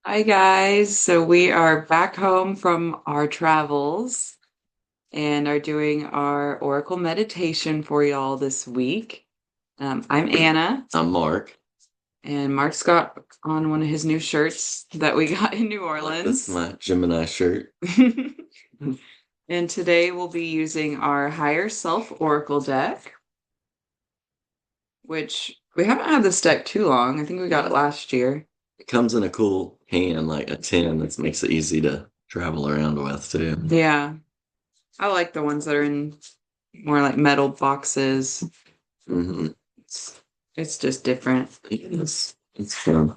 Hi guys. So we are back home from our travels and are doing our Oracle meditation for y'all this week. I'm Anna, I'm Mark. and Mark's got on one of his new shirts that we got in New This is Orleans. my Gemini shirt. And today we'll be using our Higher Self Oracle deck, which we haven't had this deck too long. I think we got it last year. It comes in a cool hand, like a tin that makes it easy to travel around with too. Yeah, I like the ones that are in more like metal boxes. hmm It's just different. It's fun.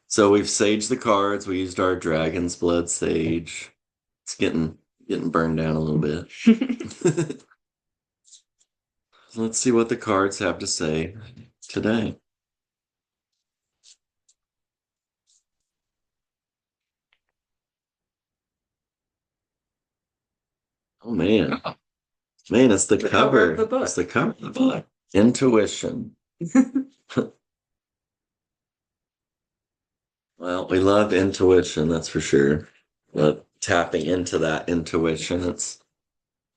So we've saged the cards. We used our Dragon's Blood sage. It's getting burned down a little bit. Let's see what the cards have to say today. Oh man, it's the cover of the cover. book. It's the cover of the book. Intuition. Well, we love intuition, that's for sure. Love tapping into that intuition. It's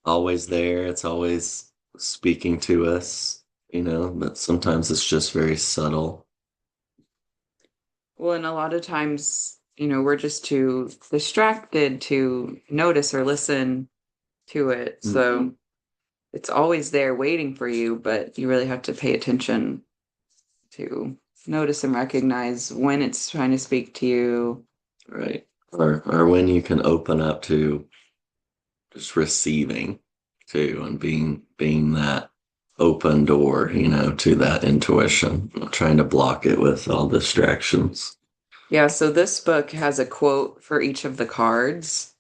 always there. It's always speaking to us, but sometimes it's just very subtle. Well, and a lot of times, we're just too distracted to notice or listen to it. Mhm. So it's always there waiting for you, but you really have to pay attention to notice and recognize when it's trying to speak to you. Right. Or when you can open up to just receiving too and being that open door, to that intuition, not trying to block it with all distractions. Yeah, so this book has a quote for each of the cards.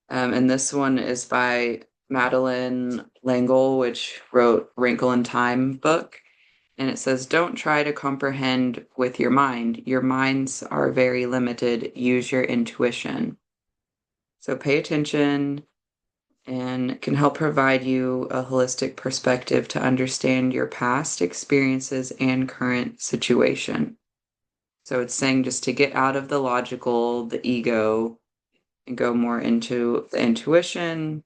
And this one is by Madeline L'Engle, which wrote Wrinkle in Time book. And it says, don't try to comprehend with your mind. Your minds are very limited. Use your intuition. So pay attention and it can help provide you a holistic perspective to understand your past experiences and current situation. So it's saying just to get out of the logical, the ego, and go more into the intuition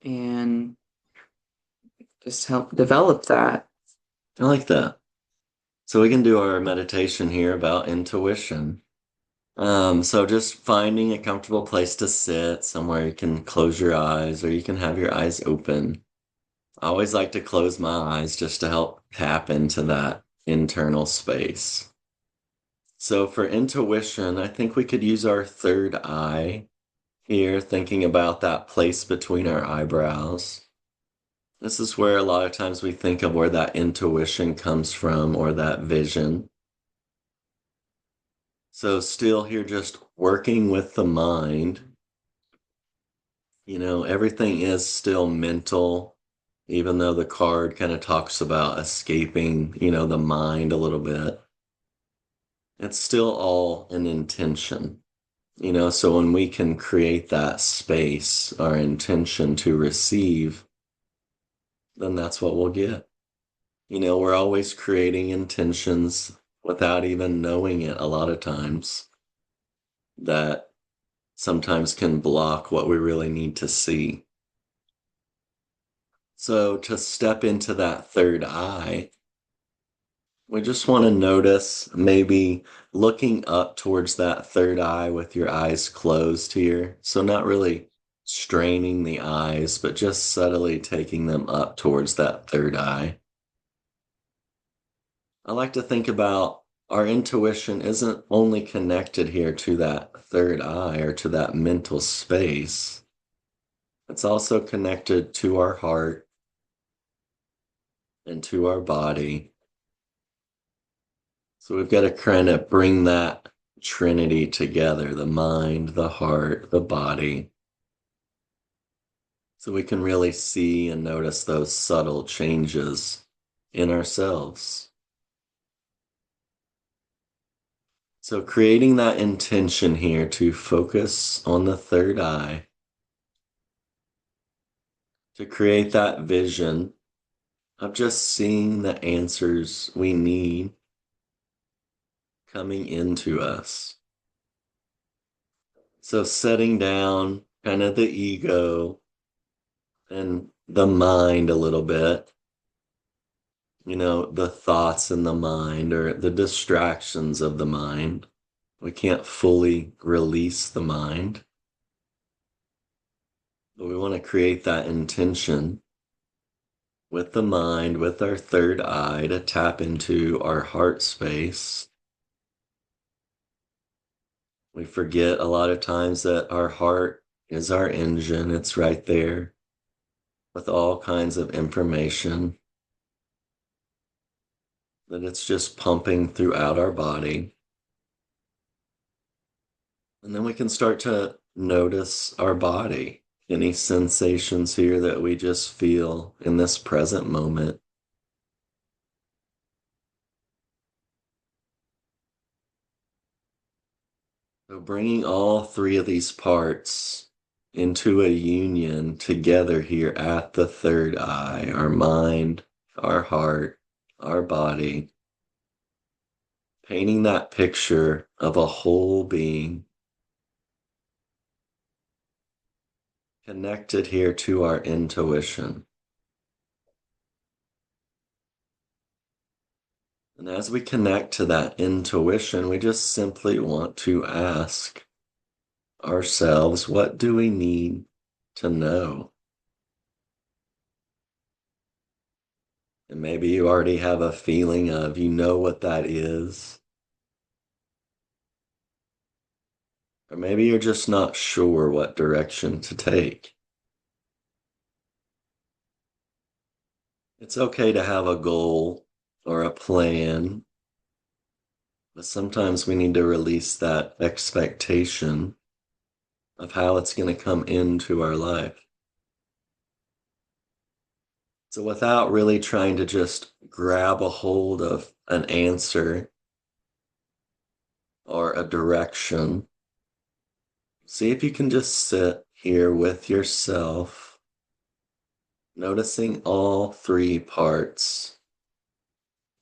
and just help develop that. I like that. So we can do our meditation here about intuition. So just finding a comfortable place to sit, somewhere you can close your eyes or you can have your eyes open. I always like to close my eyes just to help tap into that internal space. So for intuition, I think we could use our third eye here, thinking about that place between our eyebrows. This is where a lot of times we think of where that intuition comes from or that vision. So still here just working with the mind. Everything is still mental, even though the card kind of talks about escaping, the mind a little bit. It's still all an intention, so when we can create that space, our intention to receive, then that's what we'll get. We're always creating intentions without even knowing it a lot of times that sometimes can block what we really need to see. So to step into that third eye, we just want to notice maybe looking up towards that third eye with your eyes closed here. So not really straining the eyes, but just subtly taking them up towards that third eye. I like to think about our intuition isn't only connected here to that third eye or to that mental space. It's also connected to our heart and to our body. So we've got to kind of bring that trinity together, the mind, the heart, the body, so we can really see and notice those subtle changes in ourselves. So creating that intention here to focus on the third eye, to create that vision of just seeing the answers we need coming into us. So setting down kind of the ego and the mind a little bit, the thoughts in the mind or the distractions of the mind. We can't fully release the mind, but we want to create that intention with the mind, with our third eye to tap into our heart space. We forget a lot of times that our heart is our engine. It's right there with all kinds of information, that it's just pumping throughout our body. And then we can start to notice our body, any sensations here that we just feel in this present moment. So bringing all three of these parts into a union together here at the third eye, our mind, our heart, our body, painting that picture of a whole being connected here to our intuition. And as we connect to that intuition, we just simply want to ask ourselves, what do we need to know? And maybe you already have a feeling of, what that is. Or maybe you're just not sure what direction to take. It's okay to have a goal or a plan, but sometimes we need to release that expectation of how it's going to come into our life. So without really trying to just grab a hold of an answer or a direction, see if you can just sit here with yourself, noticing all three parts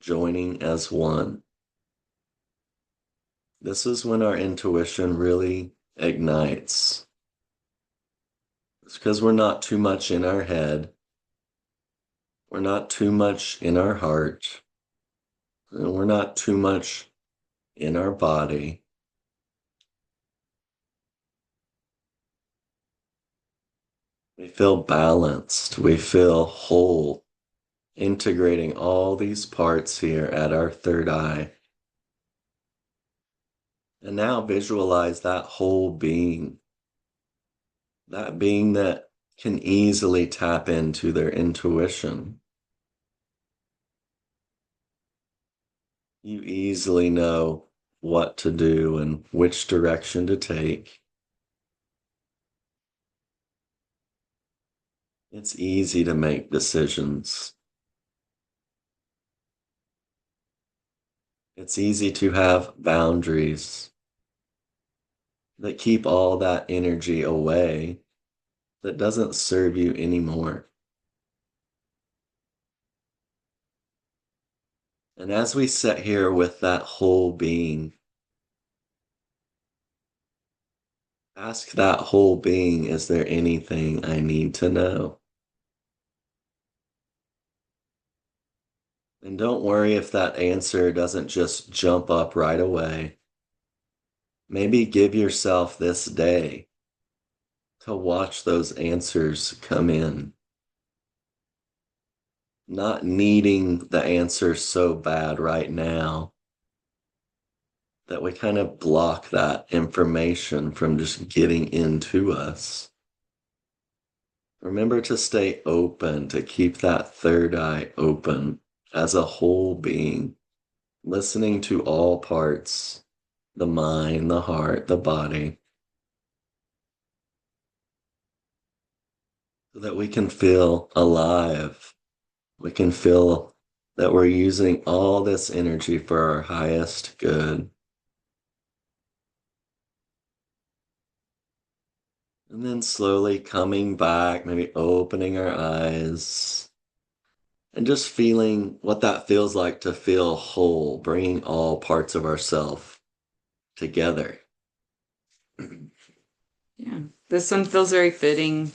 joining as one. This is when our intuition really ignites. It's because we're not too much in our head. We're not too much in our heart. And we're not too much in our body. We feel balanced. We feel whole, integrating all these parts here at our third eye. And now visualize that whole being, that being that can easily tap into their intuition. You easily know what to do and which direction to take. It's easy to make decisions. It's easy to have boundaries that keep all that energy away that doesn't serve you anymore. And as we sit here with that whole being, ask that whole being, is there anything I need to know? And don't worry if that answer doesn't just jump up right away. Maybe give yourself this day to watch those answers come in. Not needing the answer so bad right now that we kind of block that information from just getting into us. Remember to stay open, to keep that third eye open as a whole being, listening to all parts, the mind, the heart, the body, so that we can feel alive. We can feel that we're using all this energy for our highest good. And then slowly coming back, maybe opening our eyes and just feeling what that feels like to feel whole, bringing all parts of ourself together. Yeah. This one feels very fitting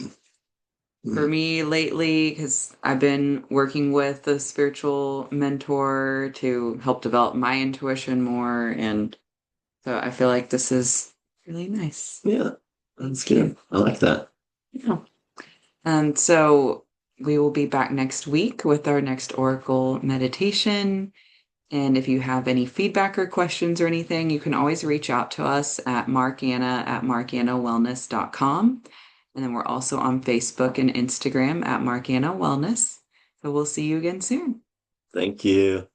for me lately because I've been working with a spiritual mentor to help develop my intuition more. And so I feel like this is really nice. Yeah, that's Thank you. good. I like that. Yeah. So we will be back next week with our next Oracle meditation. And if you have any feedback or questions or anything, you can always reach out to us at markannawellness.com. And then we're also on Facebook and Instagram at Markanna Wellness. So we'll see you again soon. Thank you.